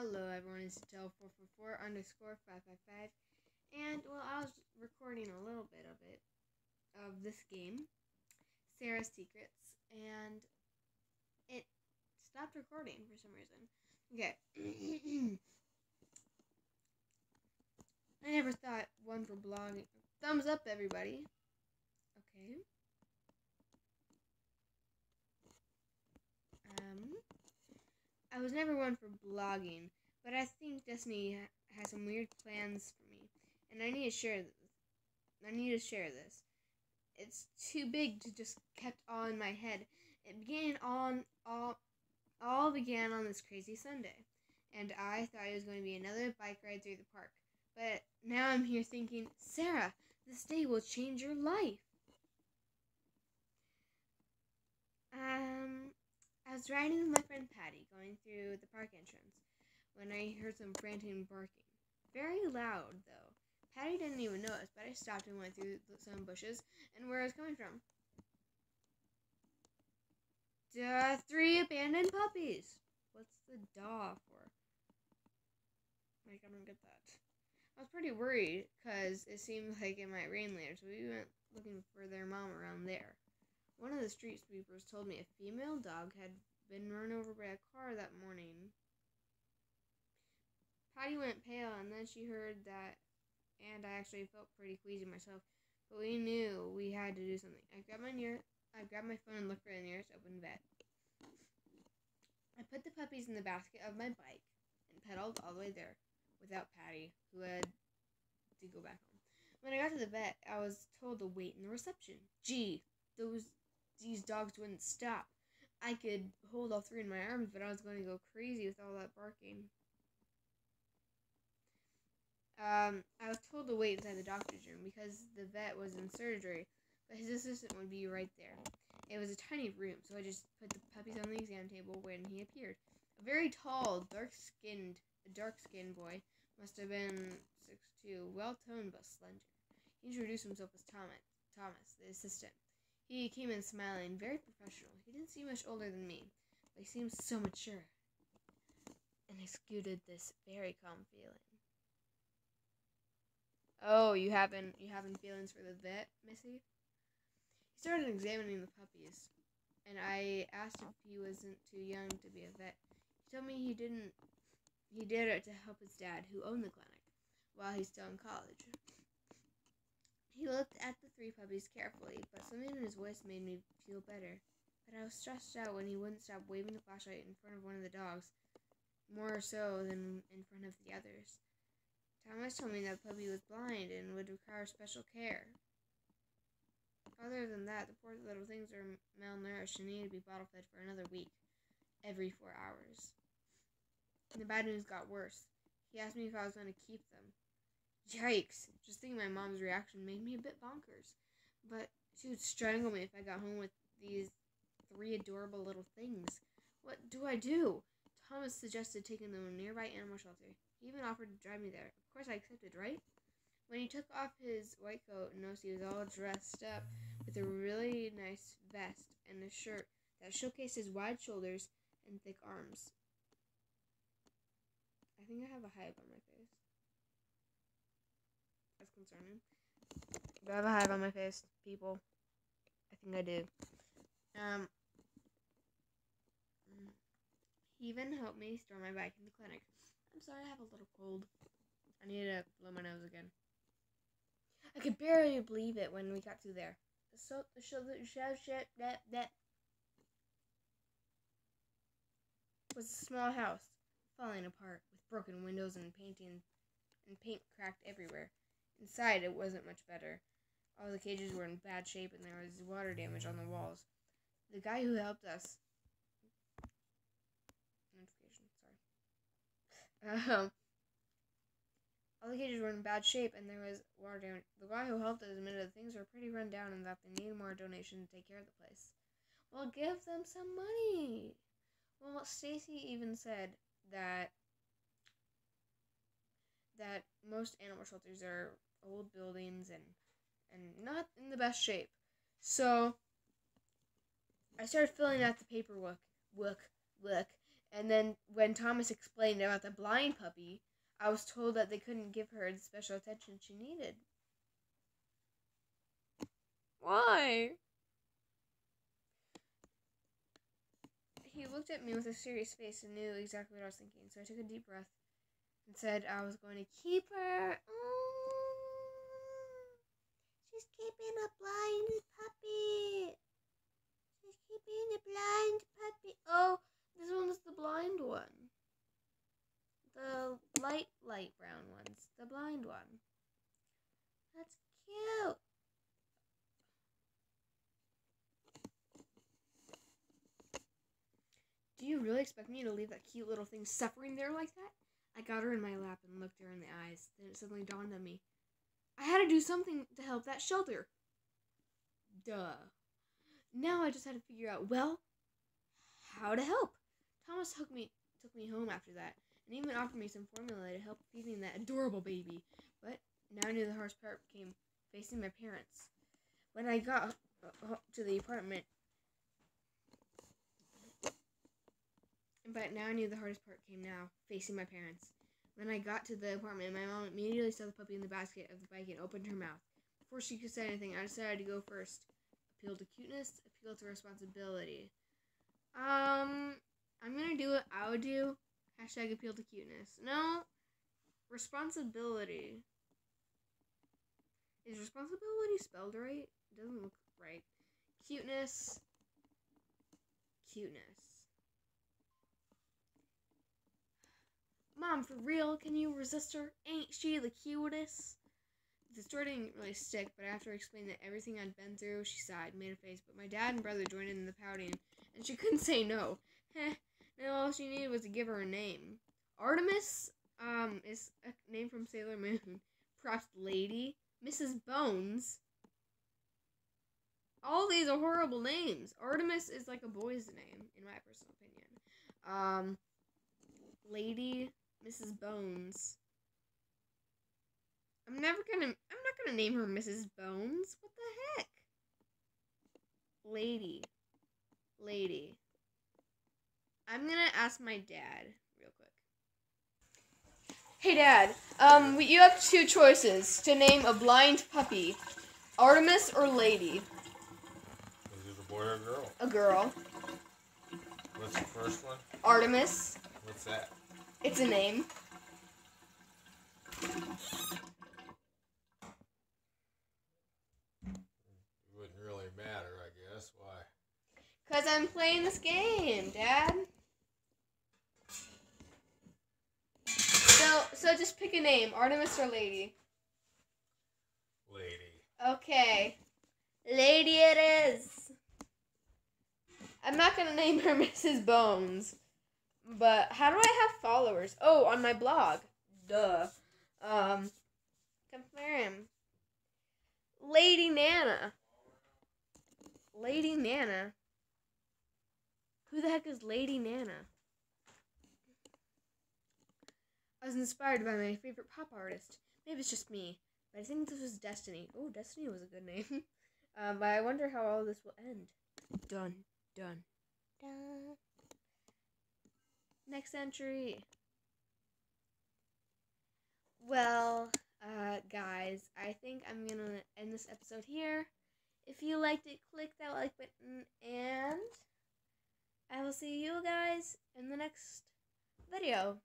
Hello everyone, it's Tell444_555, and well, I was recording a little bit of it, of this game, Sarah's Secrets, and it stopped recording for some reason. Okay. I never thought one for blogging. Thumbs up, everybody. Okay. I was never one for blogging, but I think Destiny has some weird plans for me, and I need to share this. It's too big to just kept all in my head. It began all began on this crazy Sunday, and I thought it was going to be another bike ride through the park. But now I'm here thinking, Sarah, this day will change your life. I was riding with my friend Patty, going through the park entrance, when I heard some frantic barking. Very loud, though. Patty didn't even notice, but I stopped and went through some bushes, and where I was coming from. 3 abandoned puppies. What's the DAW for? Like, I don't get that. I was pretty worried, because it seemed like it might rain later, so we went looking for their mom around there. One of the street sweepers told me a female dog had been run over by a car that morning. Patty went pale, and then she heard that, and I actually felt pretty queasy myself, but we knew we had to do something. I grabbed my phone and looked for the nearest open vet. I put the puppies in the basket of my bike and pedaled all the way there without Patty, who had to go back home. When I got to the vet, I was told to wait in the reception. Gee, these dogs wouldn't stop. I could hold all 3 in my arms, but I was going to go crazy with all that barking. I was told to wait inside the doctor's room because the vet was in surgery, but his assistant would be right there. It was a tiny room, so I just put the puppies on the exam table when he appeared. A very tall, dark-skinned boy, must have been 6'2", well-toned but slender. He introduced himself as Thomas, the assistant. He came in smiling, very professional. He didn't seem much older than me, but he seemed so mature, and exuded this very calm feeling. Oh, you having feelings for the vet, Missy? He started examining the puppies, and I asked if he wasn't too young to be a vet. He told me he did it to help his dad, who owned the clinic, while he's still in college. He looked at the 3 puppies carefully, but something in his voice made me feel better. But I was stressed out when he wouldn't stop waving the flashlight in front of one of the dogs, more so than in front of the others. Thomas told me that the puppy was blind and would require special care. Other than that, the poor little things are malnourished and need to be bottle fed for another week, every 4 hours. And the bad news got worse. He asked me if I was going to keep them. Yikes! Just thinking my mom's reaction made me a bit bonkers. But she would strangle me if I got home with these 3 adorable little things. What do I do? Thomas suggested taking them to a nearby animal shelter. He even offered to drive me there. Of course I accepted, right? When he took off his white coat and nose, he was all dressed up with a really nice vest and a shirt that showcased his wide shoulders and thick arms. I think I have a hive on my face. That's concerning. Do I have a hive on my face, people? I think I do. He even helped me store my bike in the clinic. I'm sorry, I have a little cold. I need to blow my nose again. I could barely believe it when we got through there. That was a small house, falling apart, with broken windows and paint cracked everywhere. Inside, it wasn't much better. All the cages were in bad shape, and there was water damage on the walls. The guy who helped us... all the cages were in bad shape, and there was water damage. The guy who helped us admitted that things were pretty run down and that they needed more donations to take care of the place. Well, give them some money! Well, Stacy even said that most animal shelters are old buildings and not in the best shape. So I started filling out the paperwork, And then when Thomas explained about the blind puppy, I was told that they couldn't give her the special attention she needed. Why? He looked at me with a serious face and knew exactly what I was thinking, so I took a deep breath and said I was going to keep her. She's keeping a blind puppy. She's keeping a blind puppy. Oh, this one was the blind one. The light brown ones. The blind one. That's cute. Do you really expect me to leave that cute little thing suffering there like that? I got her in my lap and looked her in the eyes. Then it suddenly dawned on me. I had to do something to help that shelter. Duh. Now I just had to figure out, well, how to help. Thomas took me home after that, and even offered me some formula to help feeding that adorable baby. But now I knew the hardest part came facing my parents. When I got to the apartment, but now I knew the hardest part came now, facing my parents. When I got to the apartment, my mom immediately saw the puppy in the basket of the bike and opened her mouth. Before she could say anything, I decided to go first. Appeal to cuteness, appeal to responsibility. I'm gonna do what I would do. Hashtag appeal to cuteness. No, responsibility. Is responsibility spelled right? It doesn't look right. Cuteness. Mom, for real, can you resist her? Ain't she the cutest? The story didn't really stick, but after explaining everything I'd been through, she sighed, made a face, but my dad and brother joined in the pouting, and she couldn't say no. Now all she needed was to give her a name. Artemis, is a name from Sailor Moon. Props Lady. Mrs. Bones. All these are horrible names. Artemis is like a boy's name, in my personal opinion. Lady, Mrs. Bones. I'm not gonna name her Mrs. Bones. What the heck? Lady. I'm gonna ask my dad real quick. Hey Dad, you have two choices to name a blind puppy. Artemis or Lady? Is it a boy or a girl? A girl. What's the first one? Artemis. What's that? It's a name. It wouldn't really matter, I guess. Why? 'Cause I'm playing this game, Dad. So just pick a name, Artemis or Lady. Lady. Okay. Lady it is. I'm not gonna name her Mrs. Bones. But how do I have followers? Oh, on my blog. Duh. Confirm. Lady Nana. Lady Nana. Who the heck is Lady Nana? I was inspired by my favorite pop artist. Maybe it's just me, but I think this was Destiny. Oh, Destiny was a good name. But I wonder how all this will end. Done. Next entry. Well, guys, I think I'm gonna end this episode here. If you liked it, click that like button, and I will see you guys in the next video.